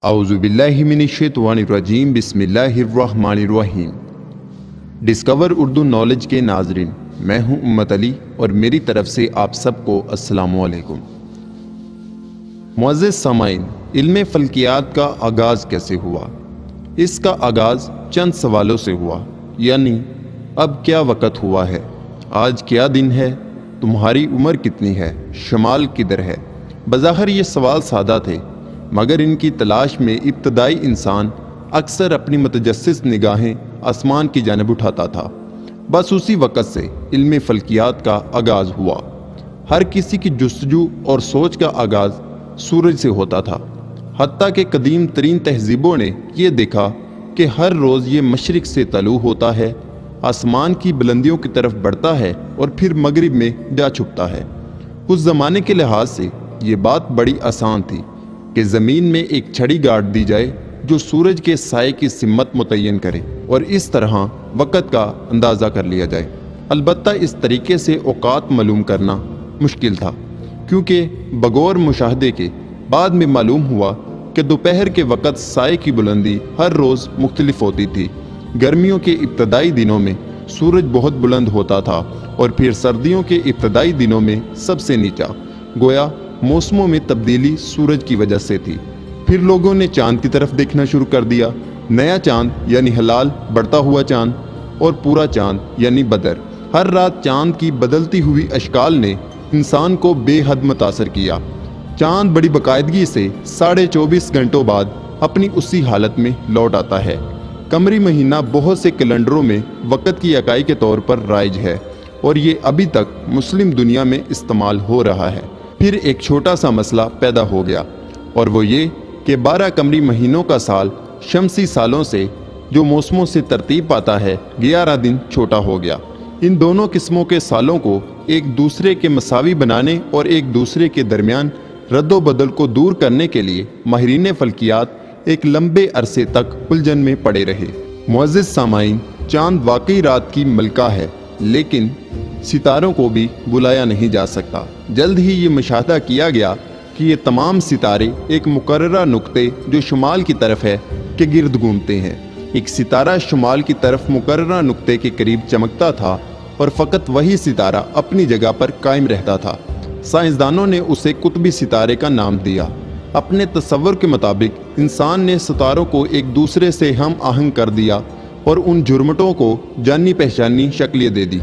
اعوذ باللہ من الشیطان الرجیم بسم اللہ الرحمن الرحیم۔ ڈسکور اردو نالج کے ناظرین، میں ہوں امت علی اور میری طرف سے آپ سب کو السلام علیکم۔ معزز سامعین، علم فلکیات کا آغاز کیسے ہوا؟ اس کا آغاز چند سوالوں سے ہوا، یعنی اب کیا وقت ہوا ہے، آج کیا دن ہے، تمہاری عمر کتنی ہے، شمال کدھر ہے۔ بظاہر یہ سوال سادہ تھے، مگر ان کی تلاش میں ابتدائی انسان اکثر اپنی متجسس نگاہیں آسمان کی جانب اٹھاتا تھا۔ بس اسی وقت سے علم فلکیات کا آغاز ہوا۔ ہر کسی کی جستجو اور سوچ کا آغاز سورج سے ہوتا تھا، حتیٰ کہ قدیم ترین تہذیبوں نے یہ دیکھا کہ ہر روز یہ مشرق سے طلوع ہوتا ہے، آسمان کی بلندیوں کی طرف بڑھتا ہے اور پھر مغرب میں جا چھپتا ہے۔ اس زمانے کے لحاظ سے یہ بات بڑی آسان تھی کہ زمین میں ایک چھڑی گاڑ دی جائے جو سورج کے سائے کی سمت متعین کرے اور اس طرح وقت کا اندازہ کر لیا جائے۔ البتہ اس طریقے سے اوقات معلوم کرنا مشکل تھا، کیونکہ بغور مشاہدے کے بعد میں معلوم ہوا کہ دوپہر کے وقت سائے کی بلندی ہر روز مختلف ہوتی تھی۔ گرمیوں کے ابتدائی دنوں میں سورج بہت بلند ہوتا تھا اور پھر سردیوں کے ابتدائی دنوں میں سب سے نیچا، گویا موسموں میں تبدیلی سورج کی وجہ سے تھی۔ پھر لوگوں نے چاند کی طرف دیکھنا شروع کر دیا، نیا چاند یعنی ہلال، بڑھتا ہوا چاند، اور پورا چاند یعنی بدر۔ ہر رات چاند کی بدلتی ہوئی اشکال نے انسان کو بے حد متاثر کیا۔ چاند بڑی باقاعدگی سے 24.5 گھنٹوں بعد اپنی اسی حالت میں لوٹ آتا ہے۔ قمری مہینہ بہت سے کیلنڈروں میں وقت کی اکائی کے طور پر رائج ہے اور یہ ابھی تک مسلم دنیا میں استعمال ہو رہا ہے۔ پھر ایک چھوٹا سا مسئلہ پیدا ہو گیا، اور وہ یہ کہ 12 قمری مہینوں کا سال شمسی سالوں سے جو موسموں سے ترتیب پاتا ہے 11 دن چھوٹا ہو گیا۔ ان دونوں قسموں کے سالوں کو ایک دوسرے کے مساوی بنانے اور ایک دوسرے کے درمیان رد و بدل کو دور کرنے کے لیے ماہرین فلکیات ایک لمبے عرصے تک الجھن میں پڑے رہے۔ معزز سامعین، چاند واقعی رات کی ملکہ ہے، لیکن ستاروں کو بھی بلایا نہیں جا سکتا۔ جلد ہی یہ مشاہدہ کیا گیا کہ یہ تمام ستارے ایک مقررہ نقطے جو شمال کی طرف ہے کے گرد گھومتے ہیں۔ ایک ستارہ شمال کی طرف مقررہ نقطے کے قریب چمکتا تھا اور فقط وہی ستارہ اپنی جگہ پر قائم رہتا تھا۔ سائنسدانوں نے اسے قطبی ستارے کا نام دیا۔ اپنے تصور کے مطابق انسان نے ستاروں کو ایک دوسرے سے ہم آہنگ کر دیا اور ان جھرمٹوں کو جانی پہچانی شکلیں دے دی۔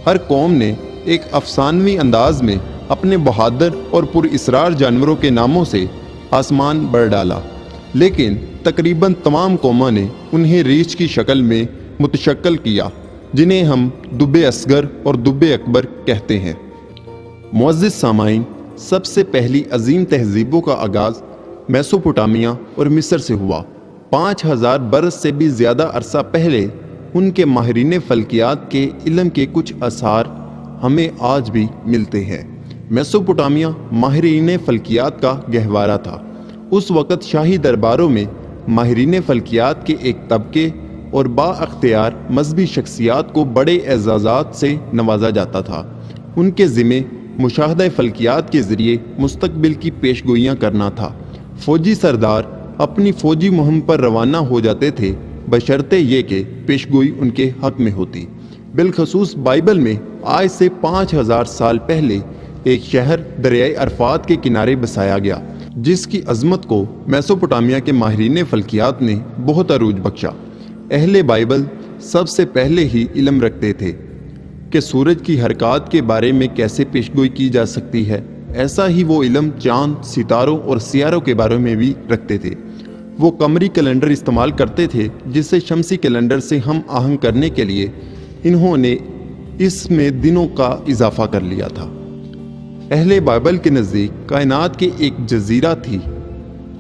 ہر قوم نے ایک افسانوی انداز میں اپنے بہادر اور پر اسرار جانوروں کے ناموں سے آسمان بھر ڈالا، لیکن تقریباً تمام قوموں نے انہیں ریچھ کی شکل میں متشکل کیا، جنہیں ہم دب اصغر اور دب اکبر کہتے ہیں۔ معزز سامعین، سب سے پہلی عظیم تہذیبوں کا آغاز میسوپوٹامیہ اور مصر سے ہوا۔ 5000 برس سے بھی زیادہ عرصہ پہلے ان کے ماہرین فلکیات کے علم کے کچھ آثار ہمیں آج بھی ملتے ہیں۔ میسوپوٹامیہ ماہرین فلکیات کا گہوارہ تھا۔ اس وقت شاہی درباروں میں ماہرین فلکیات کے ایک طبقے اور با اختیار مذہبی شخصیات کو بڑے اعزازات سے نوازا جاتا تھا۔ ان کے ذمے مشاہدہ فلکیات کے ذریعے مستقبل کی پیشگوئیاں کرنا تھا۔ فوجی سردار اپنی فوجی مہم پر روانہ ہو جاتے تھے، بشرطے یہ کہ پیشگوئی ان کے حق میں ہوتی۔ بالخصوص بائبل میں آج سے 5000 سال پہلے ایک شہر دریائے عرفات کے کنارے بسایا گیا، جس کی عظمت کو میسوپوٹامیہ کے ماہرین فلکیات نے بہت عروج بخشا۔ اہل بائبل سب سے پہلے ہی علم رکھتے تھے کہ سورج کی حرکات کے بارے میں کیسے پیشگوئی کی جا سکتی ہے۔ ایسا ہی وہ علم چاند، ستاروں اور سیاروں کے بارے میں بھی رکھتے تھے۔ وہ قمری کیلنڈر استعمال کرتے تھے، جسے شمسی کیلنڈر سے ہم آہنگ کرنے کے لیے انہوں نے اس میں دنوں کا اضافہ کر لیا تھا۔ اہل بائبل کے نزدیک کائنات کے ایک جزیرہ تھی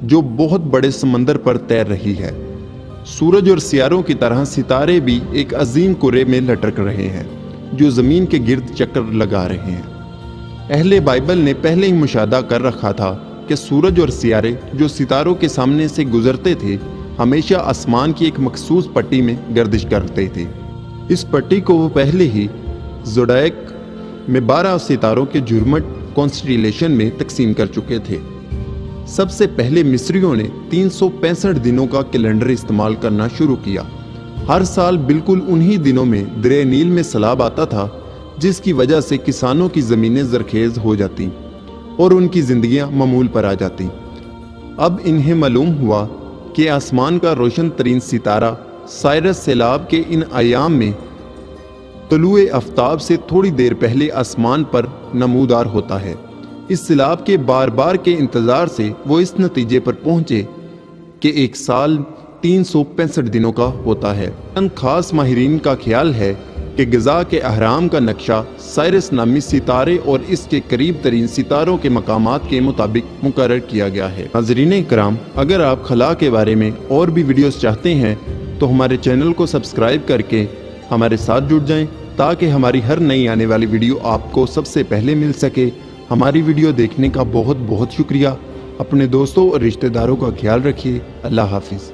جو بہت بڑے سمندر پر تیر رہی ہے۔ سورج اور سیاروں کی طرح ستارے بھی ایک عظیم کرے میں لٹک رہے ہیں جو زمین کے گرد چکر لگا رہے ہیں۔ اہل بائبل نے پہلے ہی مشاہدہ کر رکھا تھا کہ سورج اور سیارے جو ستاروں کے سامنے سے گزرتے تھے ہمیشہ آسمان کی ایک مخصوص پٹی میں گردش کرتے تھے۔ اس پٹی کو وہ پہلے ہی زوڈائک میں 12 ستاروں کے جھرمٹ کانسٹیلیشن میں تقسیم کر چکے تھے۔ سب سے پہلے مصریوں نے 365 دنوں کا کیلنڈر استعمال کرنا شروع کیا۔ ہر سال بالکل انہی دنوں میں دریا نیل میں سیلاب آتا تھا، جس کی وجہ سے کسانوں کی زمینیں زرخیز ہو جاتی اور ان کی زندگیاں معمول پر آ جاتی۔ اب انہیں معلوم ہوا کہ آسمان کا روشن ترین ستارہ سائرس سیلاب کے ان ایام میں طلوع آفتاب سے تھوڑی دیر پہلے آسمان پر نمودار ہوتا ہے۔ اس سیلاب کے بار بار کے انتظار سے وہ اس نتیجے پر پہنچے کہ ایک سال 365 دنوں کا ہوتا ہے۔ چند خاص ماہرین کا خیال ہے کہ غزہ کے اہرام کا نقشہ سائرس نامی ستارے اور اس کے قریب ترین ستاروں کے مقامات کے مطابق مقرر کیا گیا ہے۔ ناظرین کرام، اگر آپ خلا کے بارے میں اور بھی ویڈیوز چاہتے ہیں تو ہمارے چینل کو سبسکرائب کر کے ہمارے ساتھ جڑ جائیں تاکہ ہماری ہر نئی آنے والی ویڈیو آپ کو سب سے پہلے مل سکے۔ ہماری ویڈیو دیکھنے کا بہت بہت شکریہ۔ اپنے دوستوں اور رشتہ داروں کا خیال رکھیے۔ اللہ حافظ۔